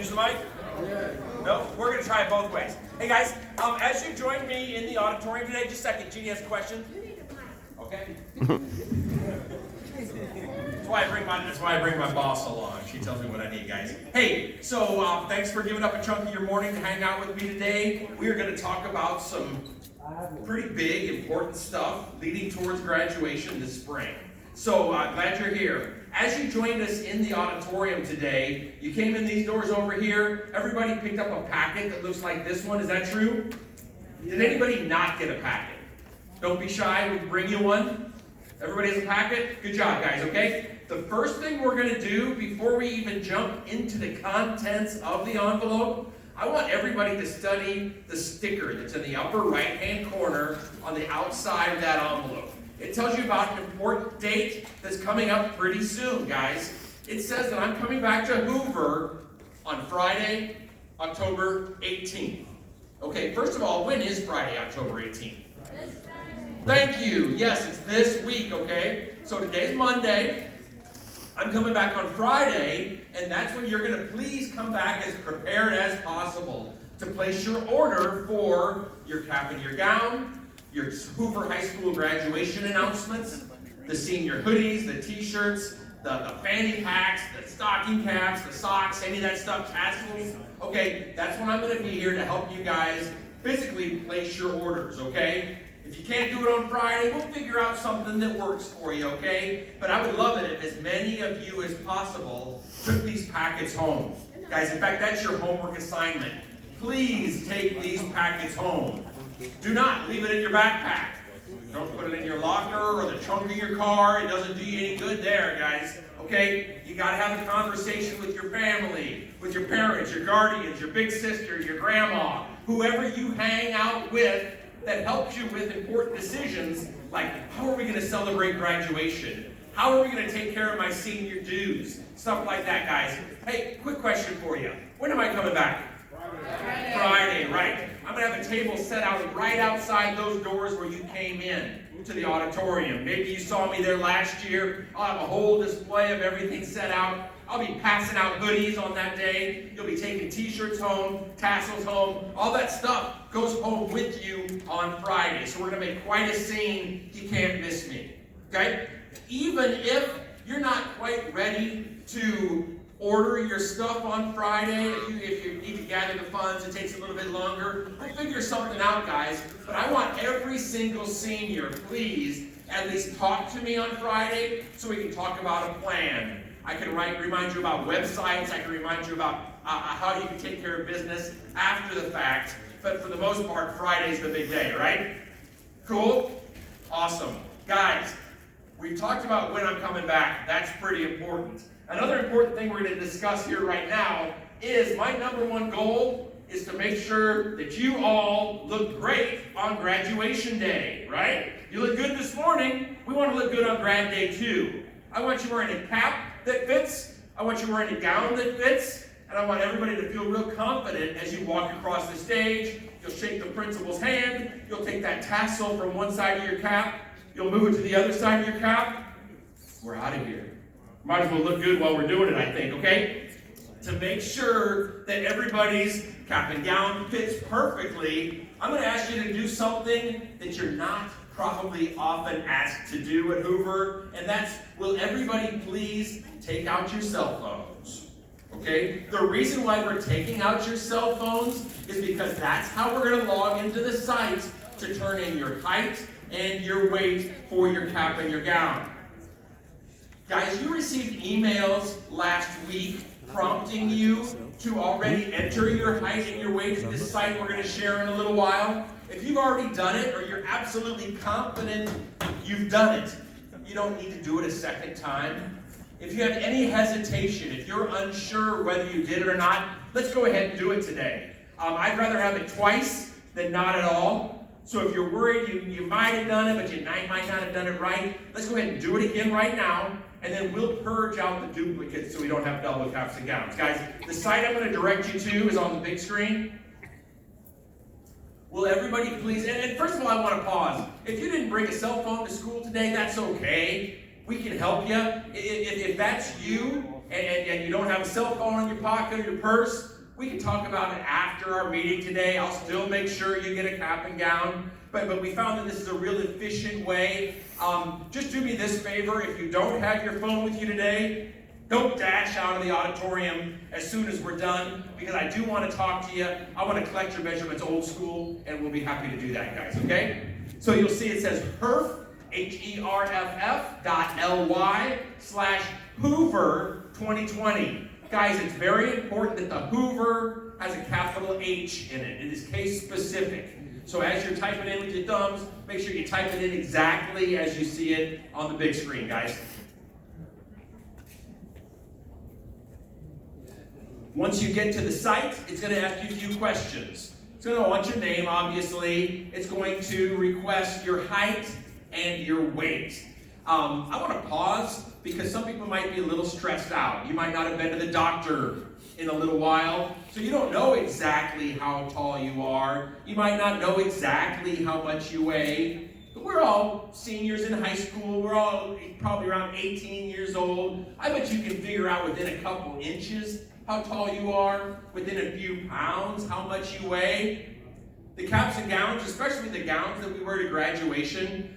Use the mic? No? We're going to try it both ways. Hey guys, as you join me in the auditorium today, just a second, Jeannie has a question. Okay. That's why I bring my boss along. She tells me what I need, guys. Hey, so thanks for giving up a chunk of your morning to hang out with me today. We are going to talk about some pretty big, important stuff leading towards graduation this spring. So glad you're here. As you joined us in the auditorium today, you came in these doors over here. Everybody picked up a packet that looks like this one. Is that true? Did anybody not get a packet? Don't be shy. We'll bring you one. Everybody has a packet? Good job, guys, okay? The first thing we're going to do before we even jump into the contents of the envelope, I want everybody to study the sticker that's in the upper right-hand corner on the outside of that envelope. It tells you about an important date that's coming up pretty soon, guys. It says that I'm coming back to Hoover on Friday, October 18th. Okay, first of all, when is Friday, October 18th? Thank you. Yes, it's this week, okay? So today's Monday. I'm coming back on Friday, and that's when you're going to please come back as prepared as possible to place your order for your cap and your gown, your Hoover High School graduation announcements, the senior hoodies, the t-shirts, the fanny packs, the stocking caps, the socks, any of that stuff, tassels. Okay, that's when I'm going to be here to help you guys physically place your orders, okay? If you can't do it on Friday, we'll figure out something that works for you, okay? But I would love it if as many of you as possible took these packets home. Guys, in fact, that's your homework assignment. Please take these packets home. Do not leave it in your backpack. Don't put it in your locker or the trunk of your car. It doesn't do you any good there, guys. Okay? You got to have a conversation with your family, with your parents, your guardians, your big sister, your grandma, whoever you hang out with that helps you with important decisions like how are we going to celebrate graduation? How are we going to take care of my senior dues? Stuff like that, guys. Hey, quick question for you. When am I coming back? Friday, right. I'm going to have a table set out right outside those doors where you came in to the auditorium. Maybe you saw me there last year. I'll have a whole display of everything set out. I'll be passing out hoodies on that day. You'll be taking t-shirts home, tassels home. All that stuff goes home with you on Friday. So we're going to make quite a scene. You can't miss me. Okay? Even if you're not quite ready to order your stuff on Friday, if you need to gather the funds, it takes a little bit longer. We'll figure something out, guys. But I want every single senior, please, at least talk to me on Friday so we can talk about a plan. I can remind you about websites. I can remind you about how you can take care of business after the fact. But for the most part, Friday's the big day, right? Cool? Awesome. Guys, we've talked about when I'm coming back. That's pretty important. Another important thing we're going to discuss here right now is my number one goal is to make sure that you all look great on graduation day, right? You look good this morning. We want to look good on grad day too. I want you wearing a cap that fits. I want you wearing a gown that fits. And I want everybody to feel real confident as you walk across the stage. You'll shake the principal's hand. You'll take that tassel from one side of your cap. You'll move it to the other side of your cap. We're out of here. Might as well look good while we're doing it, I think, okay? To make sure that everybody's cap and gown fits perfectly, I'm going to ask you to do something that you're not probably often asked to do at Hoover, and that's, will everybody please take out your cell phones? Okay? The reason why we're taking out your cell phones is because that's how we're going to log into the site to turn in your height and your weight for your cap and your gown. Guys, you received emails last week prompting you to already enter your height and your weight to this site we're going to share in a little while. If you've already done it or you're absolutely confident you've done it, you don't need to do it a second time. If you have any hesitation, if you're unsure whether you did it or not, let's go ahead and do it today. I'd rather have it twice than not at all. So if you're worried you might have done it, but you might not have done it right, let's go ahead and do it again right now, and then we'll purge out the duplicates so we don't have double caps and gowns. Guys, the site I'm going to direct you to is on the big screen. Will everybody please, and first of all, I want to pause. If you didn't bring a cell phone to school today, that's okay. We can help you. If that's you, and you don't have a cell phone in your pocket or your purse, we can talk about it after our meeting today. I'll still make sure you get a cap and gown. But we found that this is a real efficient way. Just do me this favor. If you don't have your phone with you today, don't dash out of the auditorium as soon as we're done, because I do want to talk to you. I want to collect your measurements old school, and we'll be happy to do that, guys, okay? So you'll see it says Herff, HERFF.LY/Hoover 2020. Guys, it's very important that the Hoover has a capital H in it. It is case specific. So as you're typing in with your thumbs, make sure you type it in exactly as you see it on the big screen, guys. Once you get to the site, it's going to ask you a few questions. It's going to want your name, obviously. It's going to request your height and your weight. I want to pause because some people might be a little stressed out. You might not have been to the doctor in a little while, so you don't know exactly how tall you are. You might not know exactly how much you weigh. But we're all seniors in high school. We're all probably around 18 years old. I bet you can figure out within a couple inches how tall you are, within a few pounds how much you weigh. The caps and gowns, especially the gowns that we wear to graduation,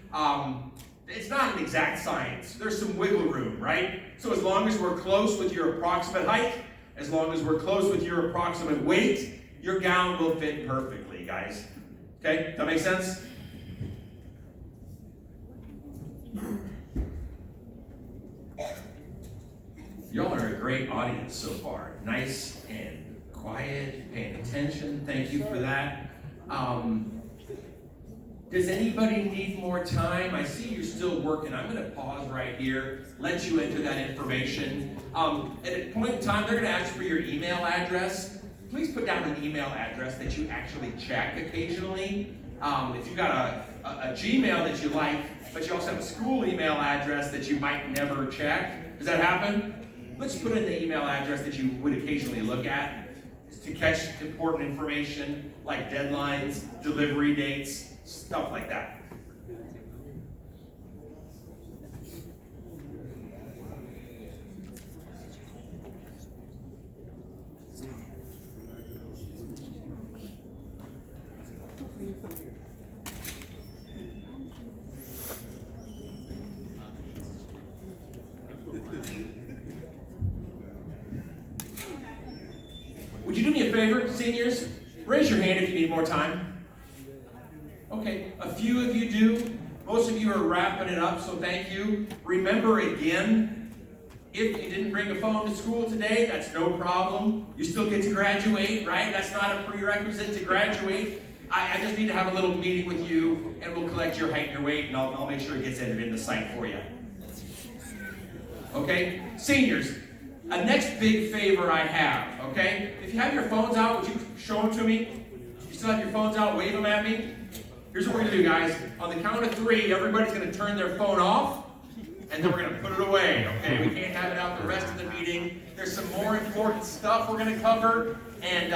it's not an exact science. There's some wiggle room, right? So as long as we're close with your approximate height, as long as we're close with your approximate weight, your gown will fit perfectly, guys. Okay, that makes sense? Y'all are a great audience so far. Nice and quiet, paying attention. Thank you for that. Does anybody need more time? I see you're still working. I'm going to pause right here, let you enter that information. At a point in time, they're going to ask for your email address. Please put down an email address that you actually check occasionally. If you've got a Gmail that you like, but you also have a school email address that you might never check. Does that happen? Let's put in the email address that you would occasionally look at to catch important information like deadlines, delivery dates, stuff like that. Would you do me a favor, seniors? Raise your hand if you need more time. Okay, a few of you do. Most of you are wrapping it up, so thank you. Remember again, if you didn't bring a phone to school today, that's no problem. You still get to graduate, right? That's not a prerequisite to graduate. I just need to have a little meeting with you, and we'll collect your height and your weight, and I'll make sure it gets entered in the site for you. Okay? Seniors, a next big favor I have, okay? If you have your phones out, would you show them to me? You still have your phones out, wave them at me. Here's what we're gonna do, guys. On the count of 3, everybody's gonna turn their phone off, and then we're gonna put it away, okay? We can't have it out the rest of the meeting. There's some more important stuff we're gonna cover, and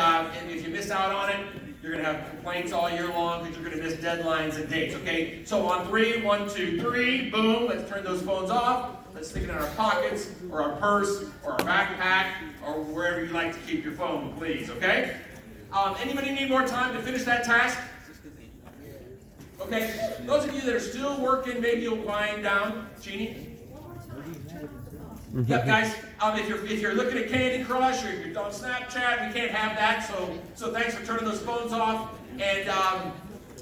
if you miss out on it, you're gonna have complaints all year long because you're gonna miss deadlines and dates, okay? So on 3, 1, 2, 3, boom, let's turn those phones off. Let's stick it in our pockets, or our purse, or our backpack, or wherever you like to keep your phone, please, okay? Anybody need more time to finish that task? Okay, those of you that are still working, maybe you'll wind down. Jeannie? Yep, guys, if you're looking at Candy Crush or you're on Snapchat, we can't have that, so thanks for turning those phones off, and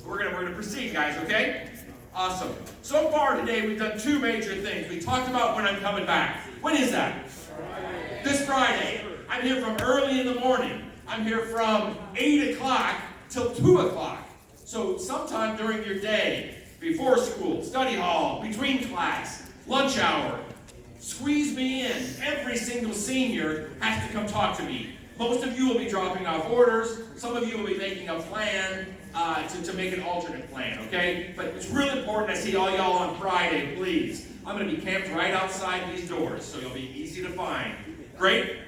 we're gonna proceed, guys, okay? Awesome. So far today, we've done 2 major things. We talked about when I'm coming back. When is that? Friday. This Friday. I'm here from early in the morning. I'm here from 8 o'clock till 2 o'clock. So sometime during your day, before school, study hall, between class, lunch hour, squeeze me in. Every single senior has to come talk to me. Most of you will be dropping off orders. Some of you will be making a plan to make an alternate plan, okay? But it's really important I see all y'all on Friday, please. I'm going to be camped right outside these doors, so you'll be easy to find. Great?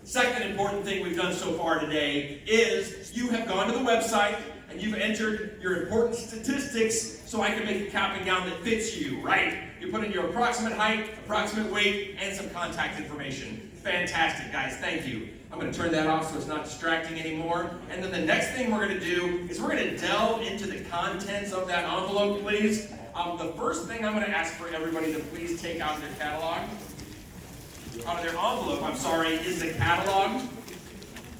Second important thing we've done so far today is you have gone to the website and you've entered your important statistics so I can make a cap and gown that fits you, right? You put in your approximate height, approximate weight, and some contact information. Fantastic, guys, thank you. I'm going to turn that off so it's not distracting anymore. And then the next thing we're going to do is we're going to delve into the contents of that envelope, please. The first thing I'm going to ask for everybody to please take out their catalog. Out of their envelope, is the catalog.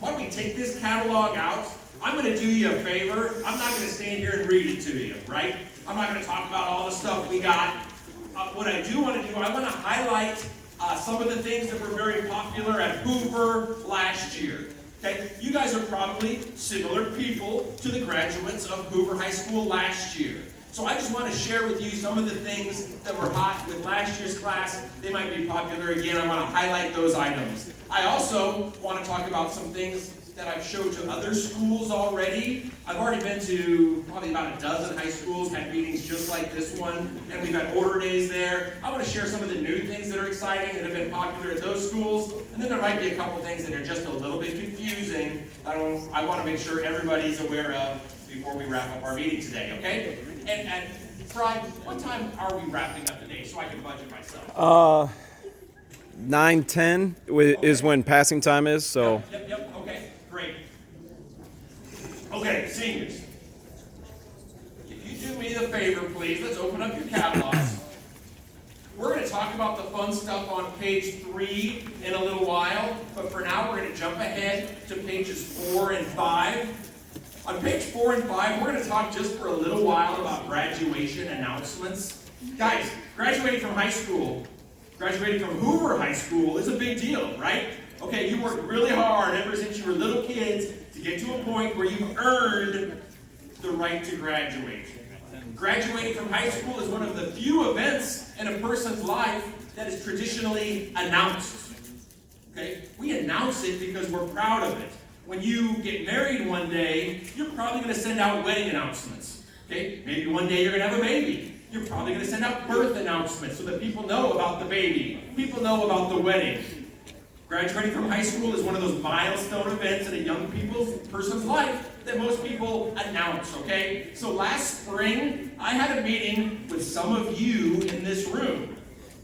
Why don't we take this catalog out? I'm going to do you a favor. I'm not going to stand here and read it to you, right? I'm not going to talk about all the stuff we got. What I do want to do, I want to highlight some of the things that were very popular at Hoover last year. Okay, you guys are probably similar people to the graduates of Hoover High School last year. So I just want to share with you some of the things that were hot with last year's class. They might be popular again. I want to highlight those items. I also want to talk about some things that I've showed to other schools already. I've already been to probably about a dozen high schools, had meetings just like this one, and we've had order days there. I want to share some of the new things that are exciting that have been popular at those schools, and then there might be a couple things that are just a little bit confusing. I want to make sure everybody's aware of before we wrap up our meeting today, okay? And Fry, what time are we wrapping up today so I can budget myself? 9:10 is when passing time is, so. Yep, okay, great. Okay, seniors, if you do me the favor, please, let's open up your catalogs. We're going to talk about the fun stuff on page 3 in a little while, but for now we're going to jump ahead to pages 4 and 5. On page 4 and 5, we're going to talk just for a little while about graduation announcements. Guys, graduating from high school, graduating from Hoover High School is a big deal, right? Okay, you worked really hard ever since you were little kids to get to a point where you've earned the right to graduate. Graduating from high school is one of the few events in a person's life that is traditionally announced. Okay? We announce it because we're proud of it. When you get married one day, you're probably going to send out wedding announcements. Okay? Maybe one day you're going to have a baby. You're probably going to send out birth announcements so that people know about the baby. People know about the wedding. Graduating from high school is one of those milestone events in a young person's life that most people announce, okay? So last spring, I had a meeting with some of you in this room.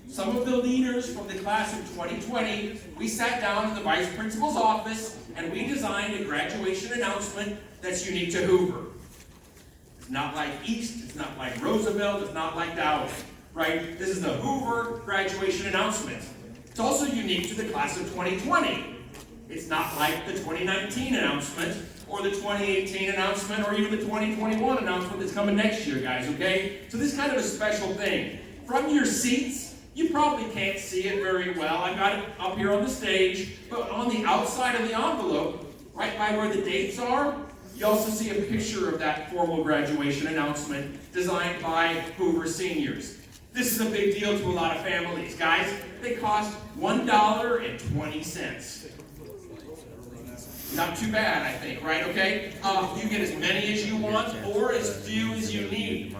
Some of the leaders from the class of 2020, we sat down in the vice principal's office and we designed a graduation announcement that's unique to Hoover. It's not like East, it's not like Roosevelt, it's not like Dowling, right? This is the Hoover graduation announcement. It's also unique to the class of 2020. It's not like the 2019 announcement or the 2018 announcement or even the 2021 announcement that's coming next year, guys, okay? So this is kind of a special thing. From your seats, you probably can't see it very well. I've got it up here on the stage, but on the outside of the envelope, right by where the dates are, you also see a picture of that formal graduation announcement designed by Hoover seniors. This is a big deal to a lot of families, guys. They cost $1.20. Not too bad, I think, right? Okay? You get as many as you want or as few as you need.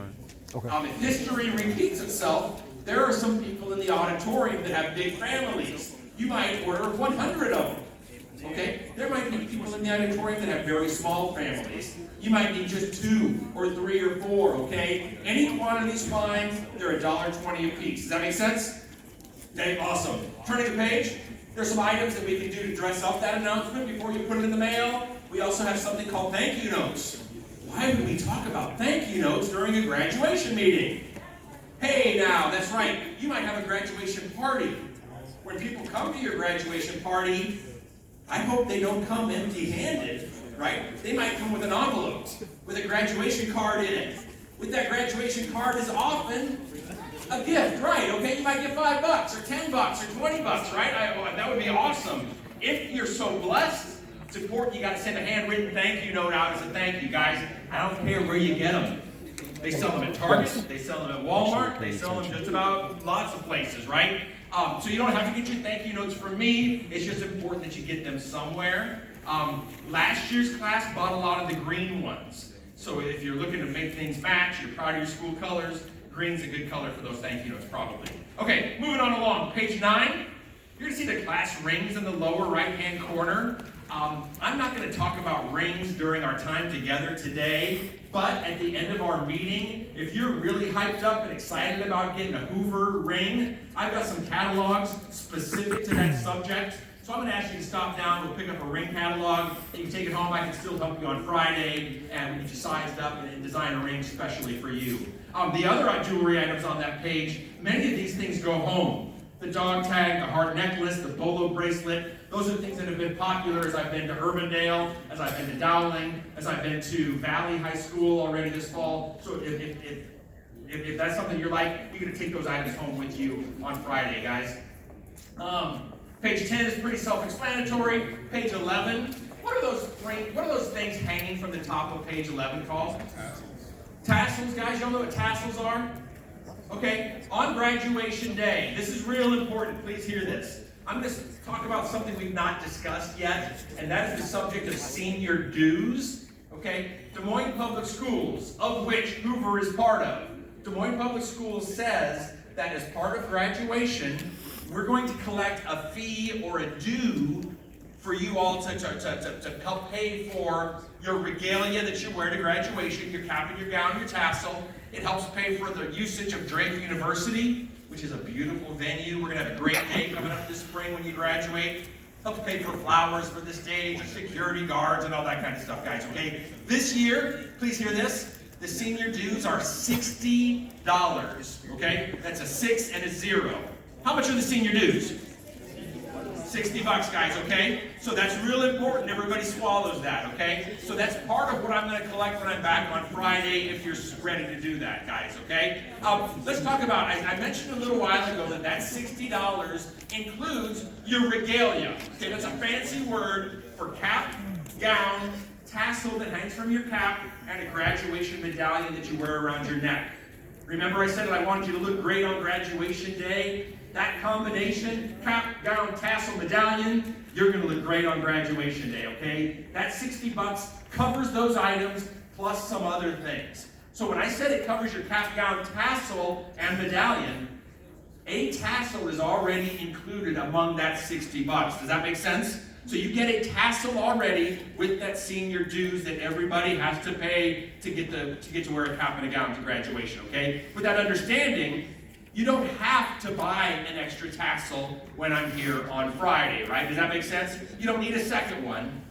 If history repeats itself, there are some people in the auditorium that have big families. You might order 100 of them. Okay? There might be people in the auditorium that have very small families. You might need just 2 or 3 or 4, okay? Any quantity's fine. They're $1.20 a piece. Does that make sense? Okay, awesome. Turning the page, there's some items that we can do to dress up that announcement before you put it in the mail. We also have something called thank you notes. Why would we talk about thank you notes during a graduation meeting? Hey now, that's right. You might have a graduation party. When people come to your graduation party, I hope they don't come empty-handed, right? They might come with an envelope with a graduation card in it. With that graduation card is often a gift, right? Okay, you might get $5 or $10 or $20, right? That would be awesome. If you're so blessed, it's important you got to send a handwritten thank you note out as a thank you, guys. I don't care where you get them. They sell them at Target, they sell them at Walmart, they sell them just about lots of places, right? So you don't have to get your thank you notes from me. It's just important that you get them somewhere. Last year's class bought a lot of the green ones. So if you're looking to make things match, you're proud of your school colors, green's a good color for those thank you notes probably. Okay, moving on along. Page 9, you're going to see the class rings in the lower right-hand corner. I'm not going to talk about rings during our time together today, but at the end of our meeting, if you're really hyped up and excited about getting a Hoover ring, I've got some catalogs specific to that subject So I'm going to ask you to stop down. We'll pick up a ring catalog. You can take it home. I can still help you on Friday, and we get you sized up and design a ring especially for you. The other jewelry items on that page, many of these things go home. The dog tag, the heart necklace, the bolo bracelet, those are the things that have been popular as I've been to Urbandale, as I've been to Dowling, as I've been to Valley High School already this fall. So if that's something you're like, you're going to take those items home with you on Friday, guys. Page 10 is pretty self-explanatory. Page 11, what are those things hanging from the top of page 11 called? Tassels, guys. Y'all know what tassels are? Okay, on graduation day, this is real important. Please hear this. I'm going to talk about something we've not discussed yet, and that is the subject of senior dues. Okay, Des Moines Public Schools, of which Hoover is part of. Des Moines Public Schools says that as part of graduation, we're going to collect a fee or a due for you all to help pay for your regalia that you wear to graduation, your cap and your gown, your tassel. It helps pay for the usage of Drake University, which is a beautiful venue. We're going to have a great day coming up this spring when you graduate. Helps pay for flowers for the stage, security guards, and all that kind of stuff, guys, okay? This year, please hear this, the senior dues are $60, okay? That's a 6 and a 0. How much are the senior dues? $60, guys, okay? So that's real important. Everybody swallows that, okay? So that's part of what I'm going to collect when I'm back on Friday if you're ready to do that, guys, okay? Let's talk about, I mentioned a little while ago that $60 includes your regalia. Okay, that's a fancy word for cap, gown, tassel that hangs from your cap, and a graduation medallion that you wear around your neck. Remember I said that I wanted you to look great on graduation day? That combination, cap, gown, tassel, medallion, you're going to look great on graduation day, okay? That $60 covers those items plus some other things. So when I said it covers your cap, gown, tassel, and medallion, a tassel is already included among that $60. Does that make sense? So you get a tassel already with that senior dues that everybody has to pay to get to wear a cap and a gown to graduation, okay? With that understanding, you don't have to buy an extra tassel when I'm here on Friday, right? Does that make sense? You don't need a second one.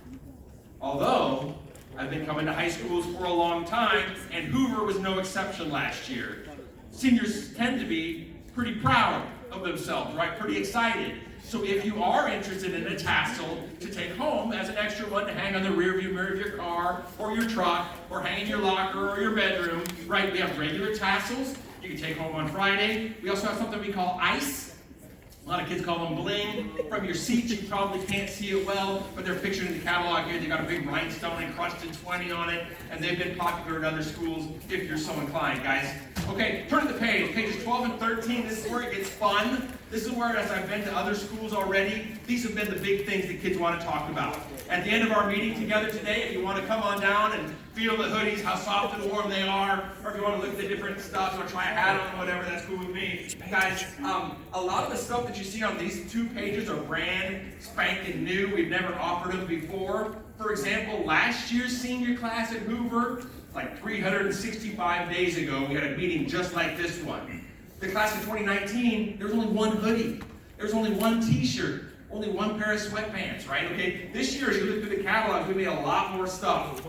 Although, I've been coming to high schools for a long time, and Hoover was no exception last year. Seniors tend to be pretty proud of themselves, right? Pretty excited. So if you are interested in a tassel to take home as an extra one to hang on the rearview mirror of your car or your truck or hang in your locker or your bedroom, right? We have regular tassels you can take home on Friday. We also have something we call ice. A lot of kids call them bling. From your seat, you probably can't see it well, but they're pictured in the catalog here. They got a big rhinestone encrusted 20 on it, and they've been popular in other schools if you're so inclined, guys. Okay, turn to the page. Pages 12 and 13, this is where it gets fun. This is where, as I've been to other schools already, these have been the big things that kids want to talk about. At the end of our meeting together today, if you want to come on down and feel the hoodies, how soft and warm they are, or if you want to look at the different stuff or try a hat on, whatever, that's cool with me. Guys, a lot of the stuff that you see on these 2 pages are brand spanking new. We've never offered them before. For example, last year's senior class at Hoover, like 365 days ago, we had a meeting just like this one. The class of 2019, there was only 1 hoodie. There was only 1 t-shirt. Only 1 pair of sweatpants, right? Okay, this year, as you look through the catalog, we made a lot more stuff.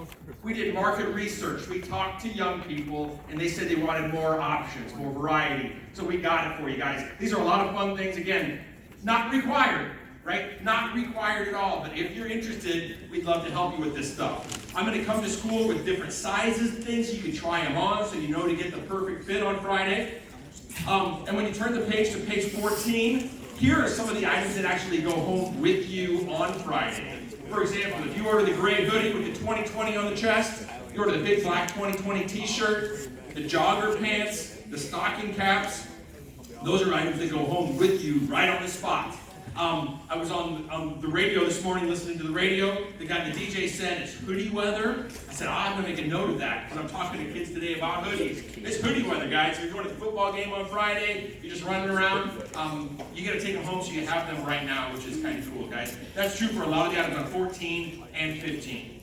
We did market research. We talked to young people, and they said they wanted more options, more variety. So we got it for you guys. These are a lot of fun things. Again, not required, right? Not required at all. But if you're interested, we'd love to help you with this stuff. I'm going to come to school with different sizes and things so you can try them on so you know to get the perfect fit on Friday. And when you turn the page to page 14, here are some of the items that actually go home with you on Friday. For example, if you order the gray hoodie with the 2020 on the chest, you order the big black 2020 t-shirt, the jogger pants, the stocking caps, those are items that go home with you right on the spot. I was on the radio this morning listening to the radio. The guy, the DJ said it's hoodie weather. I said, I'm going to make a note of that because I'm talking to kids today about hoodies. It's hoodie weather, guys. If you're going to the football game on Friday, you're just running around, you got to take them home so you have them right now, which is kind of cool, guys. That's true for a lot of the items on 14 and 15.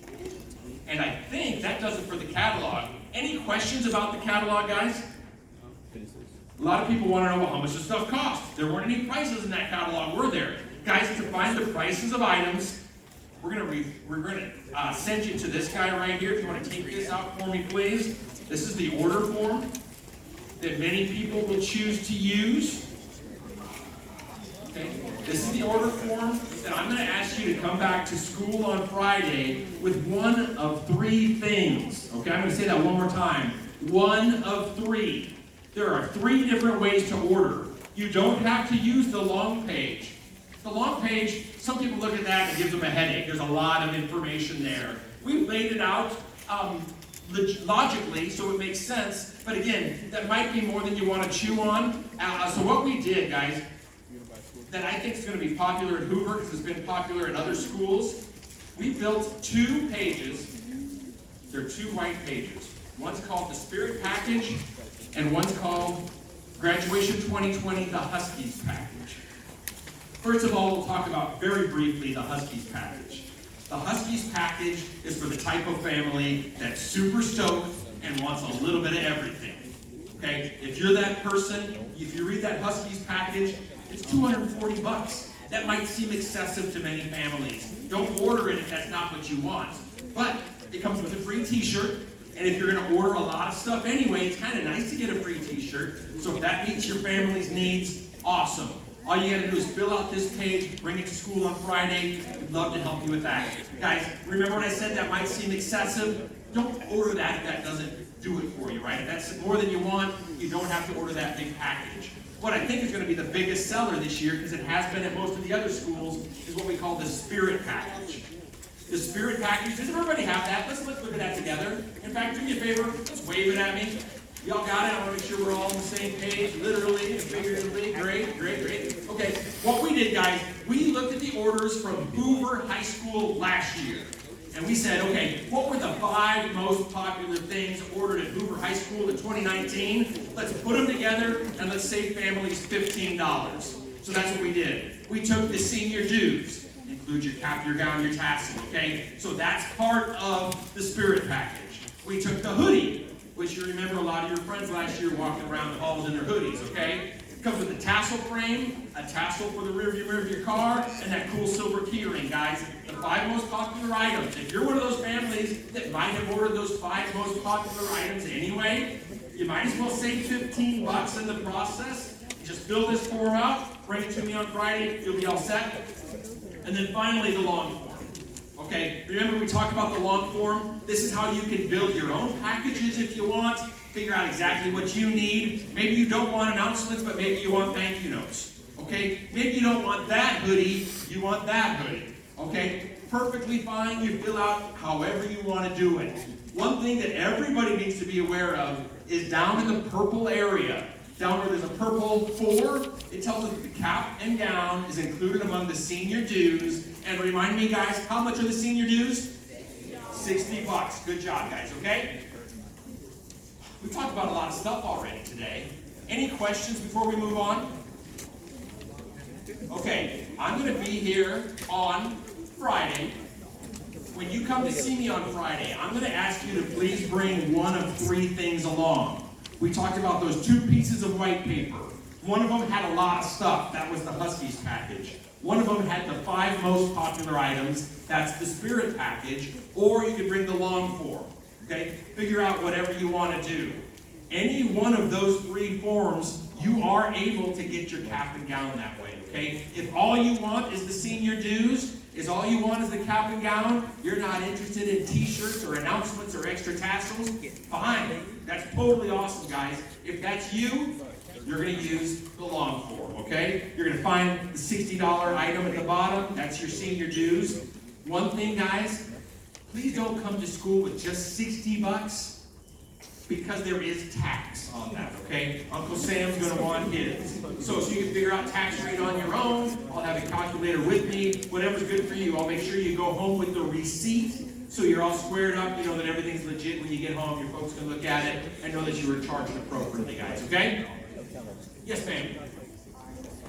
And I think that does it for the catalog. Any questions about the catalog, guys? A lot of people want to know, well, how much does stuff cost? There weren't any prices in that catalog, were there? Guys, to find the prices of items, we're gonna send you to this guy right here. If you want to take this out for me, please. This is the order form that many people will choose to use. Okay. This is the order form that I'm going to ask you to come back to school on Friday with one of 3 things. Okay, I'm going to say that one more time. One of 3. There are 3 different ways to order. You don't have to use the long page. The long page, some people look at that and it gives them a headache. There's a lot of information there. We've laid it out logically so it makes sense, but again, that might be more than you want to chew on. So what we did, guys, that I think is going to be popular at Hoover, because it's been popular in other schools, we built 2 pages. They're 2 white pages. One's called the Spirit Package, and one's called Graduation 2020, the Huskies Package. First of all, we'll talk about very briefly the Huskies Package. The Huskies Package is for the type of family that's super stoked and wants a little bit of everything. Okay? If you're that person, if you read that Huskies Package, it's $240. That might seem excessive to many families. Don't order it if that's not what you want. But it comes with a free t-shirt, and if you're going to order a lot of stuff anyway, it's kind of nice to get a free t-shirt. So if that meets your family's needs, awesome. All you got to do is fill out this page, bring it to school on Friday. We'd love to help you with that. Guys, remember when I said that might seem excessive? Don't order that if that doesn't do it for you, right? If that's more than you want, you don't have to order that big package. What I think is going to be the biggest seller this year, because it has been at most of the other schools, is what we call the Spirit Package. The Spirit Package, does everybody have that? Let's look at that together. In fact, do me a favor, let's wave it at me. Y'all got it? I want to make sure we're all on the same page, literally and figuratively. Great, great, great. Okay, what we did, guys, we looked at the orders from Hoover High School last year. And we said, okay, what were the 5 most popular things ordered at Hoover High School in 2019? Let's put them together and let's save families $15. So that's what we did. We took the senior dues, include your cap, your gown, your tassel, okay? So that's part of the Spirit Package. We took the hoodie, which you remember a lot of your friends last year walking around the halls in their hoodies, okay? It comes with a tassel frame, a tassel for the rear view of your car, and that cool silver keyring, guys. The 5 most popular items. If you're one of those families that might have ordered those 5 most popular items anyway, you might as well save $15 in the process. Just fill this form out, bring it to me on Friday, you'll be all set. And then finally, the long form. Okay, remember we talked about the long form? This is how you can build your own packages if you want. Figure out exactly what you need. Maybe you don't want announcements, but maybe you want thank you notes. Okay, maybe you don't want that hoodie, you want that hoodie. Okay, perfectly fine. You fill out however you want to do it. One thing that everybody needs to be aware of is down in the purple area, down where there's a purple 4, it tells us that the cap and gown is included among the senior dues. And remind me, guys, how much are the senior dues? $60. Good job, guys, okay? We've talked about a lot of stuff already today. Any questions before we move on? Okay, I'm going to be here on Friday. When you come to see me on Friday, I'm going to ask you to please bring one of 3 things along. We talked about those 2 pieces of white paper. One of them had a lot of stuff. That was the Huskies package. One of them had the 5 most popular items. That's the Spirit Package. Or you could bring the long form. Okay? Figure out whatever you want to do. Any one of those 3 forms, you are able to get your cap and gown that way. Okay? If all you want is the senior dues, is all you want is the cap and gown, you're not interested in t-shirts or announcements or extra tassels, fine. That's totally awesome, guys. If that's you, you're going to use the long form, okay? You're going to find the $60 item at the bottom. That's your senior dues. One thing, guys, please don't come to school with just $60 because there is tax on that, okay? Uncle Sam's going to want his. So you can figure out tax rate on your own. I'll have a calculator with me. Whatever's good for you. I'll make sure you go home with the receipt so you're all squared up. You know that everything's legit when you get home. Your folks can look at it and know that you were charged appropriately, guys, okay? Yes, ma'am.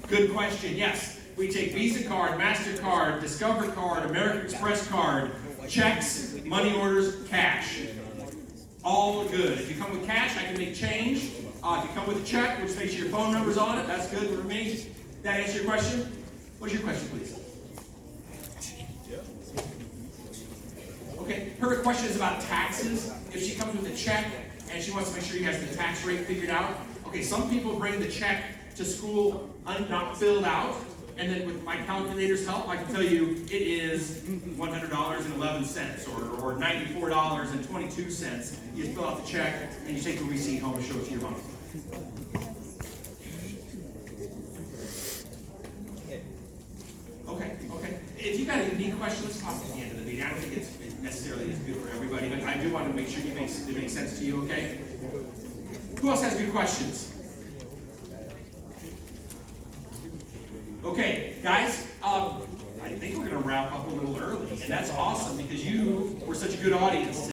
Good question. Yes. We take Visa card, MasterCard, Discover card, American Express card, checks, money orders, cash. All good. If you come with cash, I can make change. If you come with a check, which makes sure your phone number's on it, that's good for me. That answer your question? What's your question, please? Okay, her question is about taxes. If she comes with a check and she wants to make sure you guys have the tax rate figured out. Okay, some people bring the check to school not filled out, and then with my calculator's help, I can tell you it is $100.11 or $94.22. You just fill out the check and you take the receipt home and show it to your mom. Okay. If you got a unique question, let's talk at the end of the meeting. I don't think it's necessarily as good for everybody, but I do want to make sure it makes sense to you, okay? Who else has good questions? Okay, guys, I think we're going to wrap up a little early, and that's awesome because you were such a good audience today.